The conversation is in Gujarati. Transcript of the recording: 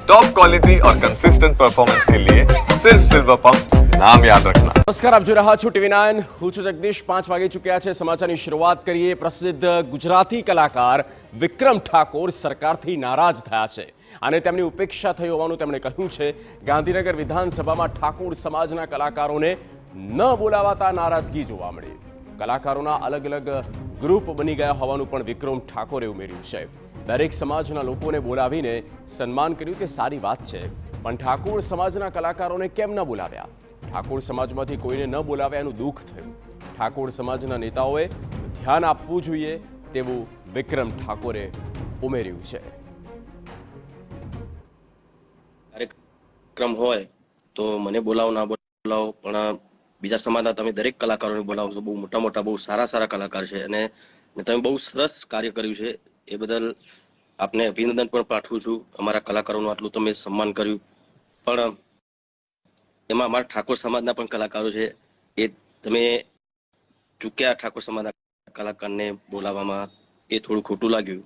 टॉप क्वालिटी और कंसिस्टेंट परफॉर्मेंस के लिए सिर्फ सिल्वर पंप नाम याद रखना। નમસ્કાર, આપ જોઈ રહ્યા છો TV9। હું છું જગદીશ। 5 વાગે ચૂક્યા છે। સમાચારની શરૂઆત કરીએ। પ્રસિદ્ધ ગુજરાતી કલાકાર વિક્રમ ઠાકોર સરકારથી નારાજ થયા છે અને તેમની ઉપેક્ષા થઈ હોવાનું તેમણે કહ્યું છે। ગાંધીનગર વિધાનસભામાં ઠાકોર સમાજના કલાકારોને ન બોલાવાતા નારાજગી જોવા મળી। કલાકારોના અલગ અલગ ગ્રુપ બની ગયા હોવાનું પણ વિક્રમ ઠાકોરે ઉમેર્યું છે। દરેક સમાજના લોકોને બોલાવીને સન્માન કર્યું તે સારી વાત છે, પણ ઠાકોર સમાજના કલાકારોને કેમ ન બોલાવ્યા? ઠાકોર સમાજમાંથી કોઈને ન બોલાવ્યાનું દુઃખ થયું। ઠાકોર સમાજના નેતાઓએ ધ્યાન આપવું જોઈએ તેવું વિક્રમ ઠાકોરે ઉમેર્યું છે। કાર્યક્રમ હોય તો મને બોલાવો ના બોલાવો, પણ બીજા સમાજના તમે દરેક કલાકારોને બોલાવો છો। બહુ મોટા મોટા બહુ સારા સારા કલાકાર છે અને તમે બહુ સરસ કાર્ય કર્યું છે, એ બદલ આપને અભિનંદન પણ પાઠવું છું। અમારા કલાકારોનું આટલું તમે સન્માન કર્યું, પણ એમાં અમારા ઠાકોર સમાજના પણ કલાકારો છે, એ તમે ચૂક્યા ઠાકોર સમાજના કલાકારને બોલાવવામાં, એ થોડું ખોટું લાગ્યું।